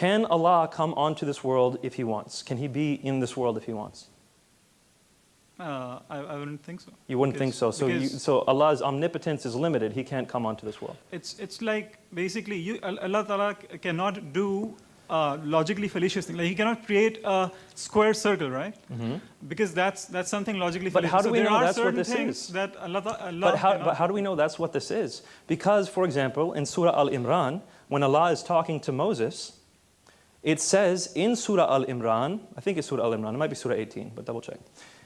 Can Allah come onto this world if He wants? Can He be in this world if He wants? I wouldn't think so. You wouldn't think so. So Allah's omnipotence is limited. He can't come onto this world. It's like basically Allah Ta'ala cannot do logically fallacious thing. Like He cannot create a square circle, right? Because that's something logically fallacious. But how do we know that's what this is? That But how do we know that's what this is? Because, for example, in Surah Al-Imran, when Allah is talking to Moses, it says in Surah Al-Imran, I think it's Surah Al-Imran, it might be Surah 18, but double check,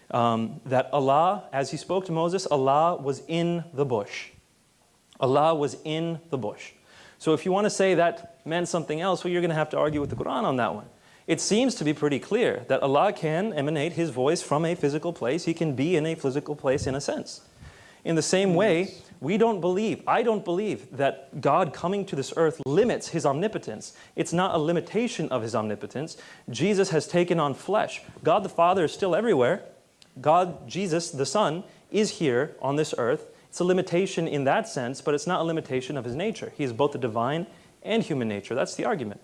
that Allah, as He spoke to Moses, Allah was in the bush. Allah was in the bush. So if you want to say that meant something else, well, you're going to have to argue with the Quran on that one. It seems to be pretty clear that Allah can emanate His voice from a physical place. He can be in a physical place in a sense. In the same way, I don't believe that God coming to this earth limits His omnipotence. It's not a limitation of His omnipotence. Jesus has taken on flesh. God the Father is still everywhere. God, Jesus, the Son, is here on this earth. It's a limitation in that sense, but it's not a limitation of His nature. He is both the divine and human nature. That's the argument.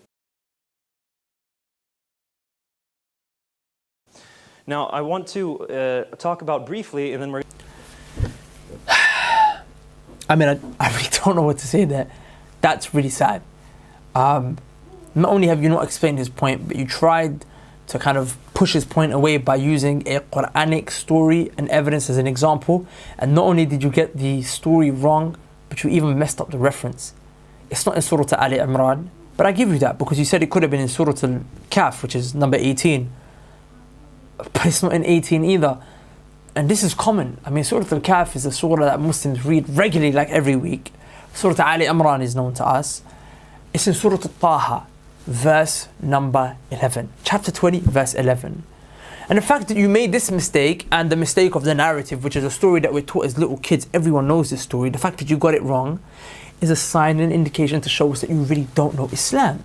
Now, I want to talk about briefly, and then we're... I mean, I really don't know what to say there. That's really sad. Not only have you not explained his point, but you tried to kind of push his point away by using a Quranic story and evidence as an example. And not only did you get the story wrong, but you even messed up the reference. It's not in Surah Ali Imran, but I give you that because you said it could have been in Surah Al-Kahf, which is number 18. But it's not in 18 either. And this is common. I mean, Surah Al-Kahf is a surah that Muslims read regularly, like every week. Surah Ali Imran is known to us. It's in Surah Al-Taha, verse number 11. Chapter 20, verse 11. And the fact that you made this mistake and the mistake of the narrative, which is a story that we're taught as little kids, everyone knows this story, the fact that you got it wrong is a sign and indication to show us that you really don't know Islam.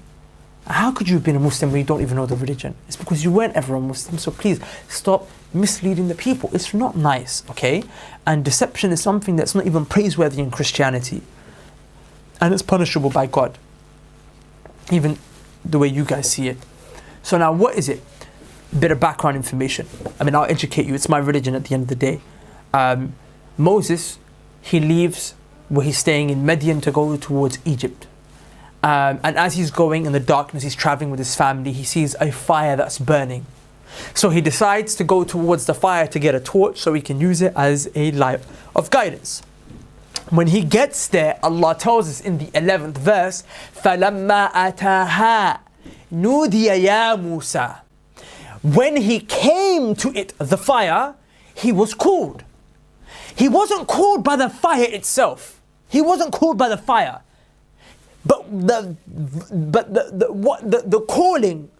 How could you have been a Muslim when you don't even know the religion? It's because you weren't ever a Muslim. So please stop misleading the people. It's not nice, okay? And deception is something that's not even praiseworthy in Christianity. And it's punishable by God. Even the way you guys see it. So now what is it? Bit of background information. I mean, I'll educate you. It's my religion at the end of the day. Moses, he leaves where he's staying in Midian to go towards Egypt. And as he's going in the darkness, he's traveling with his family, he sees a fire that's burning. So he decides to go towards the fire to get a torch so he can use it as a light of guidance. When he gets there, Allah tells us in the 11th verse, فَلَمَّا أَتَاهَا نُودِيَ يَا مُوسَى. When he came to it, the fire, he was called. He wasn't called by the fire itself. He wasn't called by the fire. But the calling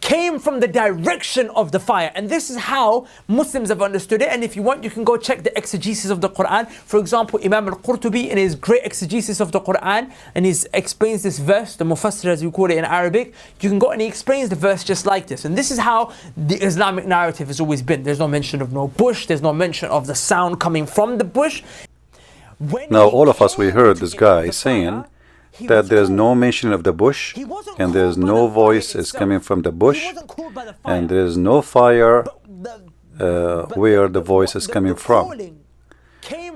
came from the direction of the fire. And this is how Muslims have understood it. And if you want, you can go check the exegesis of the Quran. For example, Imam Al-Qurtubi in his great exegesis of the Quran, and he explains this verse, the Mufassir as we call it in Arabic, you can go and he explains the verse just like this. And this is how the Islamic narrative has always been. There's no mention of no bush, there's no mention of the sound coming from the bush. Now all of us, we heard this guy saying that there's no mention of the bush, and there's no voice is coming from the bush, and there's no fire where the voice is coming from.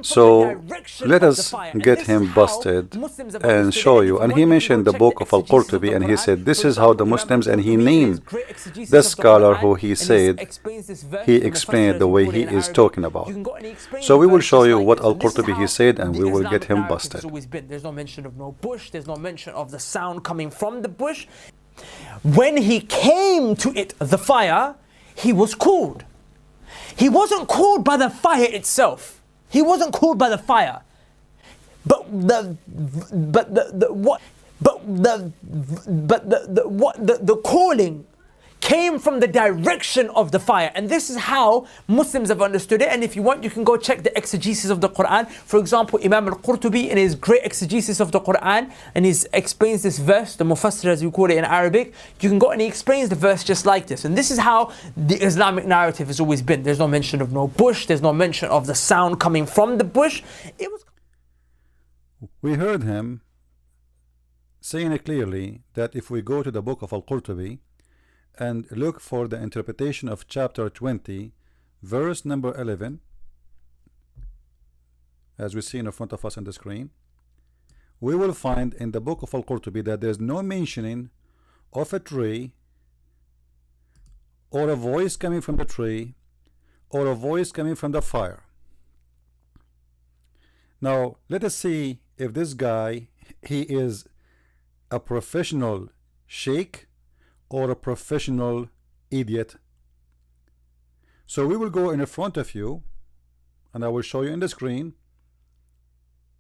So let us get him busted and show you. And he mentioned the book of Al-Qurtubi, and he said this is how the Muslims, and he named the scholar who he said he explained the way he is talking about. So we will show you what Al-Qurtubi he said, and we will get him busted. There's no mention of no bush, there's no mention of the sound coming from the bush. When he came to it, the fire, he was called. He wasn't called by the fire itself. He wasn't called by the fire, but the calling came from the direction of the fire. And this is how Muslims have understood it. And if you want, you can go check the exegesis of the Quran. For example, Imam Al-Qurtubi in his great exegesis of the Quran, and he explains this verse, the Mufassir as we call it in Arabic, you can go and he explains the verse just like this. And this is how the Islamic narrative has always been. There's no mention of no bush, there's no mention of the sound coming from the bush. We heard him saying it clearly that if we go to the book of Al-Qurtubi and look for the interpretation of chapter 20 verse number 11, as we see in front of us on the screen, we will find in the book of Al-Qurtubi that there's no mentioning of a tree or a voice coming from the tree or a voice coming from the fire. Now let us see if this guy, he is a professional sheikh or a professional idiot. So we will go in front of you and I will show you in the screen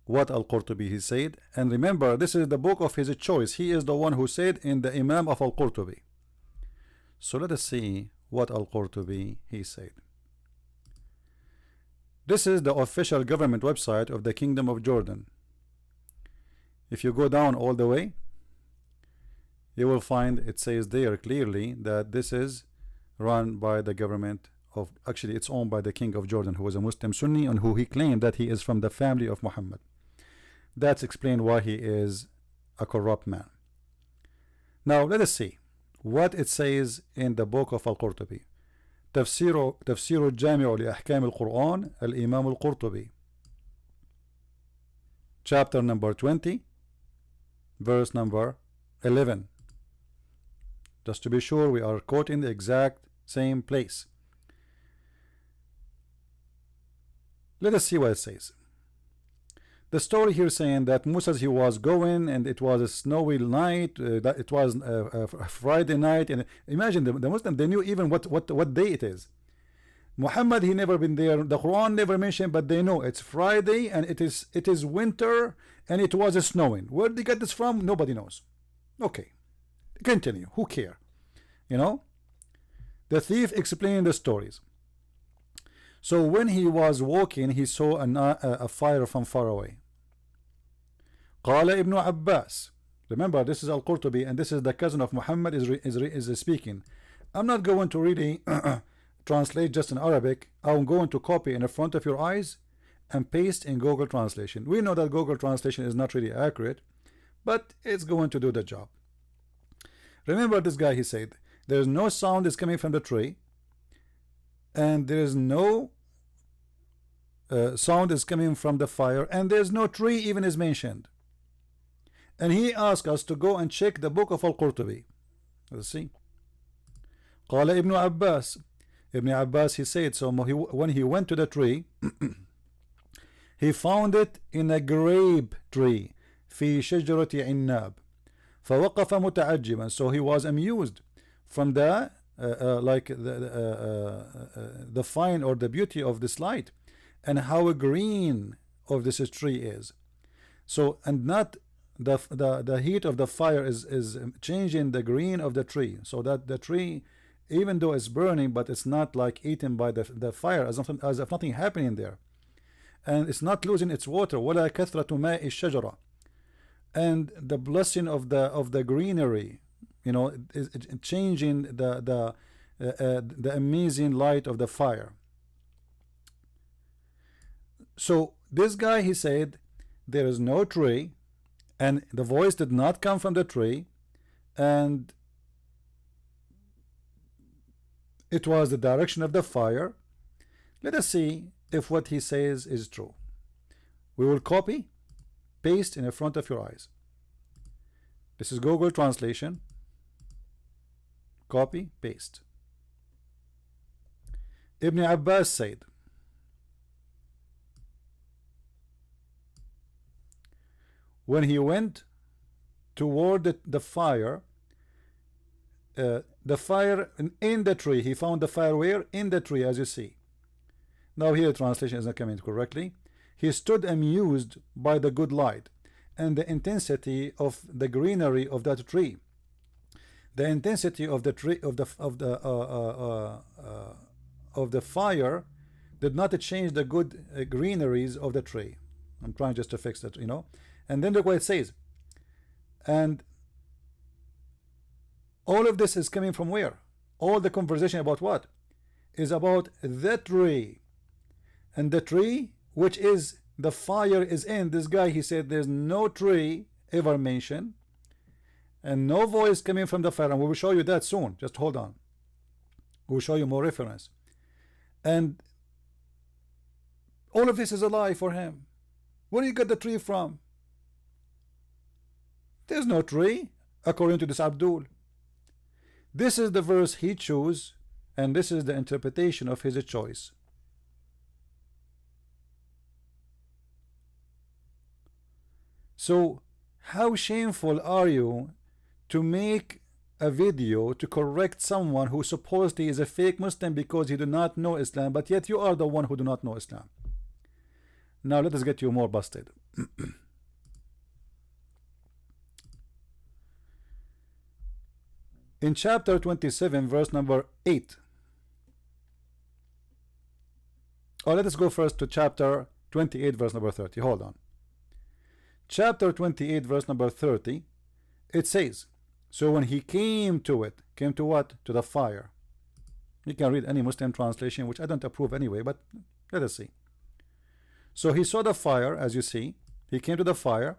what Al-Qurtubi he said. And remember, this is the book of his choice. He is the one who said in the Imam of Al-Qurtubi. So let us see what Al-Qurtubi he said. This is the official government website of the Kingdom of Jordan. If you go down all the way, you will find it says there clearly that this is run by the government of, actually it's owned by the King of Jordan, who is a Muslim Sunni and who he claimed that he is from the family of Muhammad. That's explained why he is a corrupt man. Now let us see what it says in the book of Al-Qurtubi. تفسير الجامع لأحكام القرآن الإمام القرطبي, chapter number 20 verse number 11. Just to be sure we are quoting the exact same place. Let us see what it says. The story here saying that Musa, he was going and it was a snowy night, that it was a Friday night, and imagine the Muslim, they knew even what day it is. Muhammad, he never been there, the Quran never mentioned, but they know it's Friday and it is winter and it was snowing. Where did they get this from? Nobody knows. Okay, continue, who care, you know. The thief explained the stories. So when he was walking, he saw a fire from far away. قال ابن عباس. Remember, this is Al-Qurtubi and this is the cousin of Muhammad is speaking. I'm not going to really translate just in Arabic. I'm going to copy in front of your eyes and paste in Google Translation. We know that Google Translation is not really accurate, but it's going to do the job. Remember this guy, he said, there's no sound is coming from the tree, and there is no sound is coming from the fire, and there's no tree even is mentioned. And he asked us to go and check the book of Al-Qurtubi. Let's see. قال ابن عباس. Ibn Abbas, he said, so when he went to the tree, he found it in a grape tree, في شجرة عناب. فوقف متعجبا. So he was amused from the the fine or the beauty of this light and how green of this tree is. So, and not the heat of the fire is changing the green of the tree, so that the tree, even though it's burning, but it's not like eaten by the fire, as if nothing happening there, and it's not losing its water. ولا كثرة ماء الشجرة. And the blessing of the greenery, you know, is changing the amazing light of the fire. So this guy, he said, there is no tree, and the voice did not come from the tree, and it was the direction of the fire. Let us see if what he says is true. We will copy, paste in front of your eyes. This is Google Translation. Copy, paste. Ibn Abbas said, when he went toward the fire, in the tree, he found the fire where? In the tree, as you see. Now here the translation is not coming correctly. He stood amused by the good light and the intensity of the greenery of that tree. The intensity of the tree of the fire did not change the good greeneries of the tree. I'm trying just to fix that, you know. And then look what it says. And all of this is coming from where? All the conversation about what? Is about the tree. And the tree which is the fire is in. This guy, he said there's no tree ever mentioned. and no voice coming from the fire, and we will show you that soon. Just hold on. We'll show you more reference. And all of this is a lie for him. Where do you get the tree from? There's no tree, according to this Abdul. This is the verse he chose, and this is the interpretation of his choice. So, how shameful are you to make a video to correct someone who supposedly is a fake Muslim because he do not know Islam, but yet you are the one who do not know Islam. Now let us get you more busted. In chapter 27 verse number 8, or let us go first to chapter 28 verse number 30. Hold on. Chapter 28 verse number 30, it says, so when he came to it, came to what? To the fire. You can read any Muslim translation, which I don't approve anyway, but let us see. So he saw the fire, as you see. He came to the fire.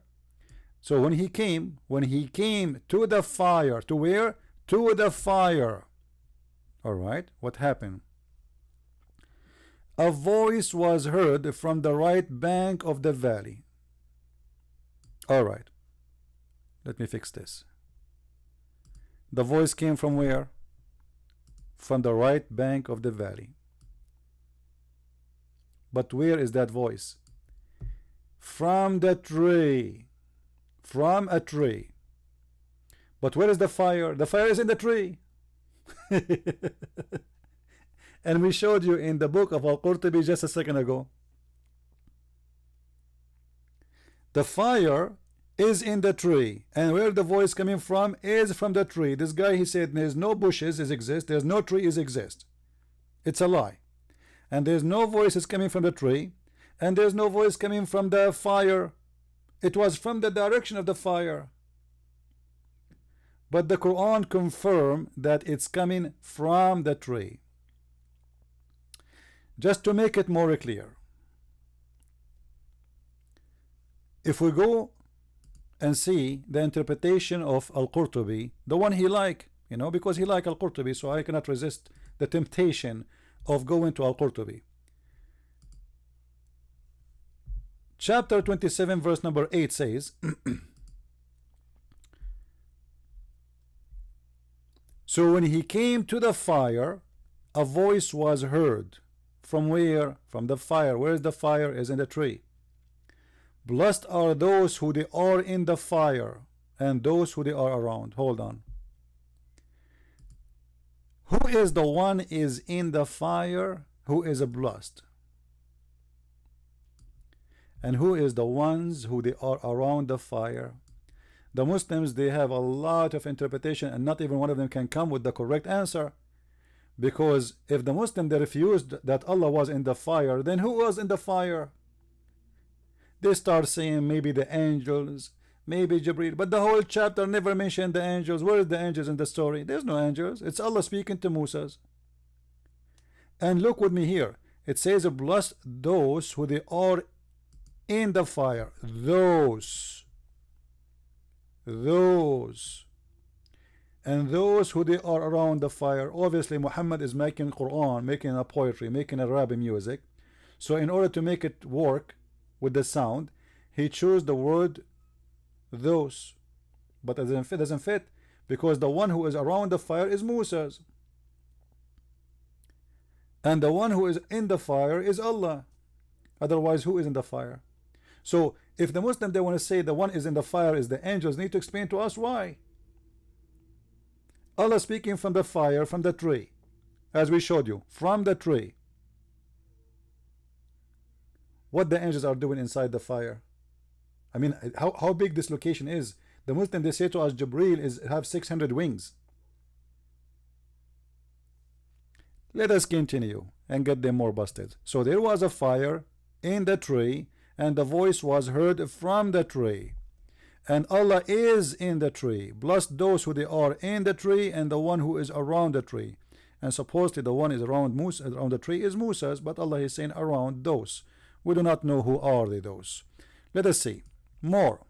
So when he came to the fire, to where? To the fire. All right, what happened? A voice was heard from the right bank of the valley. All right, let me fix this. The voice came from where? From the right bank of the valley. But where is that voice? From the tree. From a tree. But where is the fire? The fire is in the tree. And we showed you in the book of Al-Qurtubi just a second ago. The fire is in the tree, and where the voice coming from is from the tree. This guy, he said there's no bushes exist, there's no trees exist. It's a lie. And there's no voices coming from the tree, and there's no voice coming from the fire. It was from the direction of the fire. But the Quran confirmed that it's coming from the tree. Just to make it more clear, if we go and see the interpretation of Al-Qurtubi, the one he like, because he like Al-Qurtubi, so I cannot resist the temptation of going to Al-Qurtubi. Chapter 27 verse number 8 says, so when he came to the fire, a voice was heard. From where? From the fire. Where is the fire? Is in the tree. Blessed are those who they are in the fire, and those who they are around. Hold on. Who is the one is in the fire? Who is blessed? And who is the ones who they are around the fire? The Muslims, they have a lot of interpretation, and not even one of them can come with the correct answer. Because if the Muslim, they refused that Allah was in the fire, then who was in the fire? They start saying maybe the angels, maybe Jibreel, but the whole chapter never mentioned the angels. Where is the angels in the story? There's no angels. It's Allah speaking to Musa. And look with me here. It says, bless those who they are in the fire. Those. And those who they are around the fire. Obviously Muhammad is making Quran, making a poetry, making a Arabic music. So in order to make it work with the sound, he chose the word those, but it doesn't fit, because the one who is around the fire is Musa's, and the one who is in the fire is Allah. Otherwise, who is in the fire? So if the Muslim, they want to say the one is in the fire is the angels, need to explain to us why. Allah speaking from the fire, from the tree, as we showed you, from the tree. What the angels are doing inside the fire? I mean, how big this location is. The Muslim, they say to us, Jibreel is have 600 wings. Let us continue and get them more busted. So there was a fire in the tree, and the voice was heard from the tree, and Allah is in the tree. Blessed those who they are in the tree, and the one who is around the tree. And supposedly the one is around Musa, around the tree is Musa's, but Allah is saying around those. We do not know who are they those. Let us see more.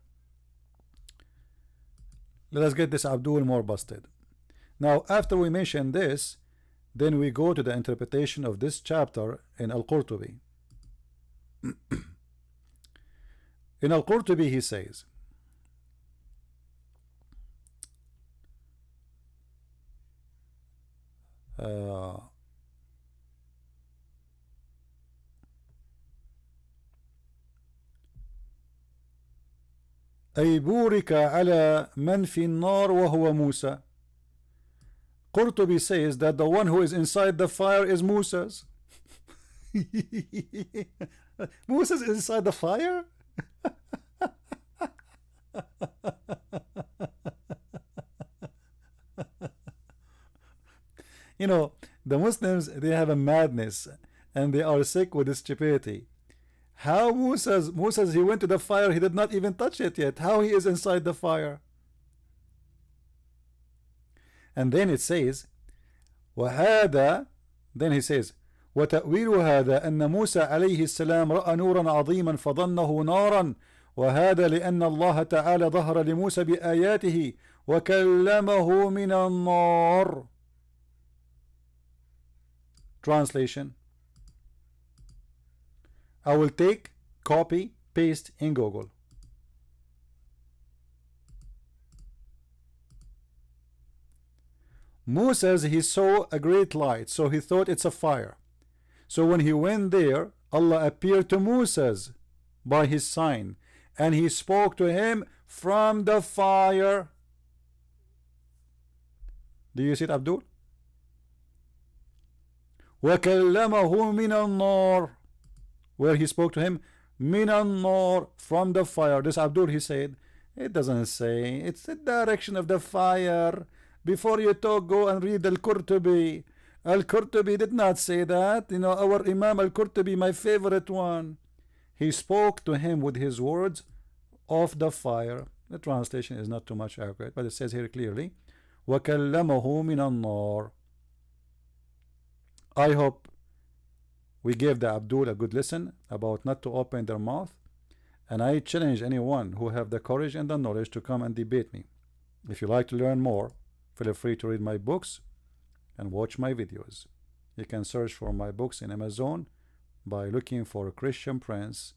Let us get this Abdul more busted. Now, after we mention this, then we go to the interpretation of this chapter in Al-Qurtubi. In Al-Qurtubi he says, أي بورك على من في النار وهو موسى. Qurtubi says that the one who is inside the fire is Musa's. Musa's inside the fire? You know, the Muslims, they have a madness and they are sick with stupidity. How Musa's, he went to the fire, he did not even touch it yet. How he is inside the fire? And then it says, وهذا, then he says, وتأويل هذا أن موسى عليه السلام رأى نورا عظيما فظنه نارا وهذا لأن الله تعالى ظهر لموسى بآياته وكلمه من النار. Translation: I will take, copy, paste in Google. Musa, he saw a great light, so he thought it's a fire. So when he went there, Allah appeared to Musa by his sign, and he spoke to him from the fire. Do you see it, Abdul? وَكَلَّمَهُ مِنَ النَّارِ, where he spoke to him مِنَ النَّارِ, from the fire. This Abdul, he said, it doesn't say, it's the direction of the fire. Before you talk, go and read Al-Qurtubi. Al-Qurtubi did not say that. You know, our Imam Al-Qurtubi, my favorite one, he spoke to him with his words of the fire. The translation is not too much accurate, but it says here clearly, وَكَلَّمَهُ مِنَ النَّارِ. I hope we gave the Abdul a good lesson about not to open their mouth, and I challenge anyone who have the courage and the knowledge to come and debate me. If you like to learn more, feel free to read my books and watch my videos. You can search for my books in Amazon by looking for Christian Prince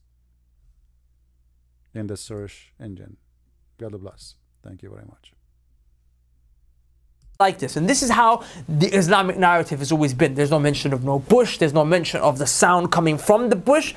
in the search engine. God bless. Thank you very much. Like this, and this is how the Islamic narrative has always been. There's no mention of no bush, there's no mention of the sound coming from the bush.